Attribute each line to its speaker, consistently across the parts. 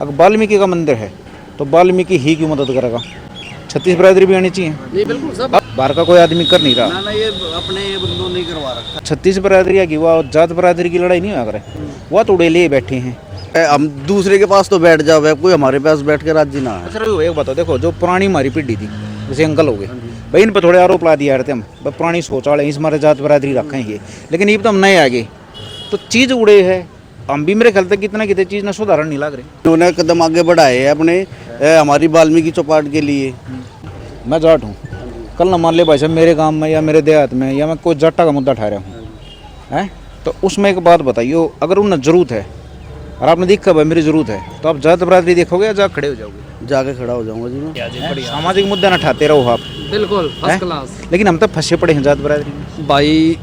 Speaker 1: अगर वाल्मीकि का मंदिर है तो वाल्मीकि ही क्यों मदद करेगा? छत्तीस बिरादरी भी आनी चाहिए।
Speaker 2: नहीं बिल्कुल सब
Speaker 1: बाहर का कोई आदमी कर नहीं रहा।
Speaker 2: ना ये अपने बंदों नहीं करवा रखा।
Speaker 1: छत्तीस बिरादरी की वह जात बिरादरी की लड़ाई नहीं हुआ करे, वह तो उड़े लिए बैठे हैं।
Speaker 2: हम दूसरे के पास तो बैठ जाओ, कोई हमारे पास बैठ के राजी ना है।
Speaker 1: अच्छा एक बताओ, देखो जो पुरानी हमारी पीढ़ी थी, जैसे अंकल हो गए भाई, इन पर थोड़े आरोप ला दिया थे हम, पुरानी सोच वाले इस हमारे जात बिरादरी रखेंगे, लेकिन ये तो हम नए आगे तो चीज़ उड़े है। हम भी मेरे ख्याल तक कितना कितने चीज़ ना सुधारण नहीं लग रहे।
Speaker 2: उन्होंने कदम आगे बढ़ाए हैं अपने हमारी वाल्मीकि चौपाट के लिए।
Speaker 1: मैं जाट हूँ, कल ना मान ले भाई साहब मेरे गांव में या मेरे देहात में या मैं कोई जाटा का मुद्दा ठहरा हूँ हैं, तो उसमें एक बात बताइए, अगर उन्हें ज़रूरत है और आपने देखा भाई मेरी ज़रूरत है, तो आप जात बिरादरी देखोगे या जाके खड़े हो जाओगे?
Speaker 2: जाके खड़ा हो जाऊंगा जी मैं।
Speaker 1: सामाजिक मुद्दा ना ठाते रहो आप,
Speaker 3: बिल्कुल फर्स्ट क्लास।
Speaker 1: लेकिन हम तो फंसे पड़े हैं जात बिरादरी में।
Speaker 3: भाई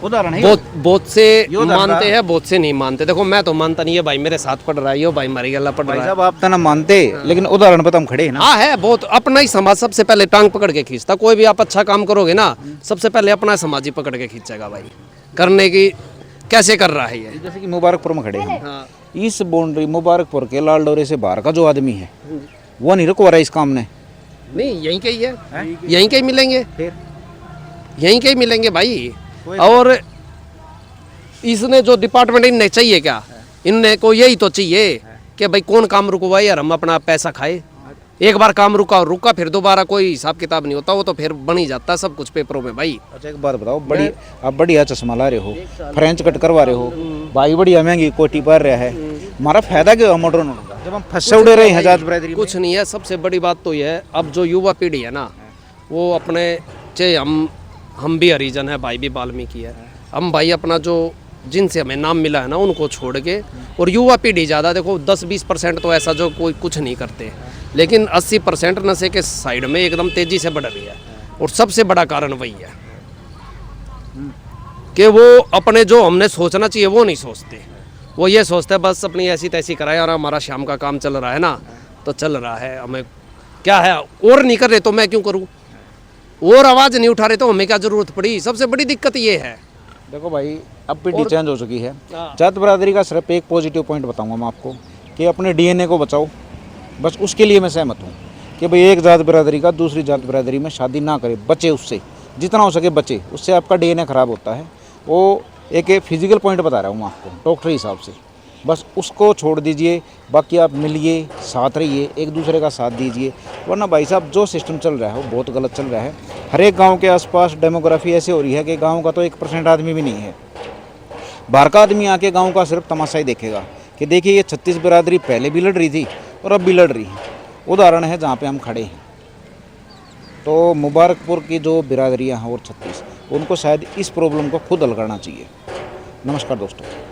Speaker 1: उदाहरण है
Speaker 3: बहुत से
Speaker 1: यो
Speaker 3: मानते हैं, बहुत से नहीं मानते। देखो मैं तो मानता नहीं है भाई, मेरे साथ पढ़ रहा है यो भाई, मरी गला पढ़
Speaker 1: भाई
Speaker 3: रहा है।
Speaker 1: साहब आप तो ना मानते, लेकिन उदाहरण पर तो हम खड़े हैं ना।
Speaker 3: हाँ है बहुत, अपना ही समाज सबसे पहले टांग पकड़ के खींचता। कोई भी आप अच्छा काम करोगे ना, सबसे पहले अपना समाज ही पकड़ के खींचेगा भाई। करने की कैसे कर रहा है ये?
Speaker 1: जैसे कि मुबारकपुर में खड़े हैं,
Speaker 3: हाँ।
Speaker 1: इस बाउंड्री मुबारकपुर के लाल डोरे से बाहर का जो आदमी है वो नहीं रुकवा रहा इस काम ने।
Speaker 3: नहीं यहीं के ही है, यहीं के ही मिलेंगे,
Speaker 1: फिर
Speaker 3: यहीं के ही मिलेंगे भाई। और इसने जो डिपार्टमेंट इनने चाहिए क्या, इनने को यही तो चाहिए कि भाई कौन काम रुकवाए यार, हम अपना पैसा खाए। एक बार काम रुका और रुका, फिर दोबारा कोई हिसाब किताब नहीं होता, वो तो फिर बन ही जाता है सब कुछ पेपरों में भाई।
Speaker 1: अच्छा एक बात बताओ, बड़ी आप बढ़िया चश्मा ला रहे हो, फ्रेंच कट करवा रहे हो भाई, बढ़िया महंगी कोटी पहन रहा है, हमारा फायदा क्या है मॉडर्न होने का जब हम फंसे उड़े रहे हैं जात बिरादरी में?
Speaker 3: कुछ नहीं है। सबसे बड़ी बात तो यह है, अब जो युवा पीढ़ी है ना, वो अपने चाहे हम भी हरिजन है, भाई भी वाल्मीकि है, हम भाई अपना जो जिनसे हमें नाम मिला है ना उनको छोड़ के, और युवा पीढ़ी ज़्यादा देखो 10-20% तो ऐसा जो कोई कुछ नहीं करते, लेकिन 80% नशे के साइड में एकदम तेज़ी से बढ़ रही है। और सबसे बड़ा कारण वही है कि वो अपने जो हमने सोचना चाहिए वो नहीं सोचते। वो ये सोचते हैं बस अपनी ऐसी तैसी कराए, और हमारा शाम का काम चल रहा है ना तो चल रहा है, हमें क्या है, और नहीं कर रहे तो मैं क्यों करूँ, और आवाज़ नहीं उठा रहे तो हमें क्या ज़रूरत पड़ी। सबसे बड़ी दिक्कत ये है।
Speaker 1: देखो भाई अब पीढ़ी चेंज हो चुकी है। जात बिरादरी का सिर्फ एक पॉजिटिव पॉइंट बताऊंगा मैं आपको कि अपने डीएनए को बचाओ, बस उसके लिए मैं सहमत हूँ कि भाई एक जात बिरादरी का दूसरी जात बिरादरी में शादी ना करे, बचे उससे जितना हो सके बचे, उससे आपका डीएनए ख़राब होता है। वो एक फिजिकल पॉइंट बता रहा हूँ मैं आपको डॉक्टरी हिसाब से, बस उसको छोड़ दीजिए, बाकी आप मिलिए, साथ रहिए, एक दूसरे का साथ दीजिए। वरना भाई साहब जो सिस्टम चल रहा है वो बहुत गलत चल रहा है। हर एक गांव के आसपास डेमोग्राफी ऐसे हो रही है कि गांव का तो 1% आदमी भी नहीं है। बाहर का आदमी आके गांव का सिर्फ तमाशा ही देखेगा कि देखिए ये छत्तीस बिरादरी पहले भी लड़ रही थी और अब भी लड़ रही है। उदाहरण है जहाँ पे हम खड़े हैं। तो मुबारकपुर की जो बिरादरियाँ हैं और छत्तीस, उनको शायद इस प्रॉब्लम को खुद हल करना चाहिए। नमस्कार दोस्तों।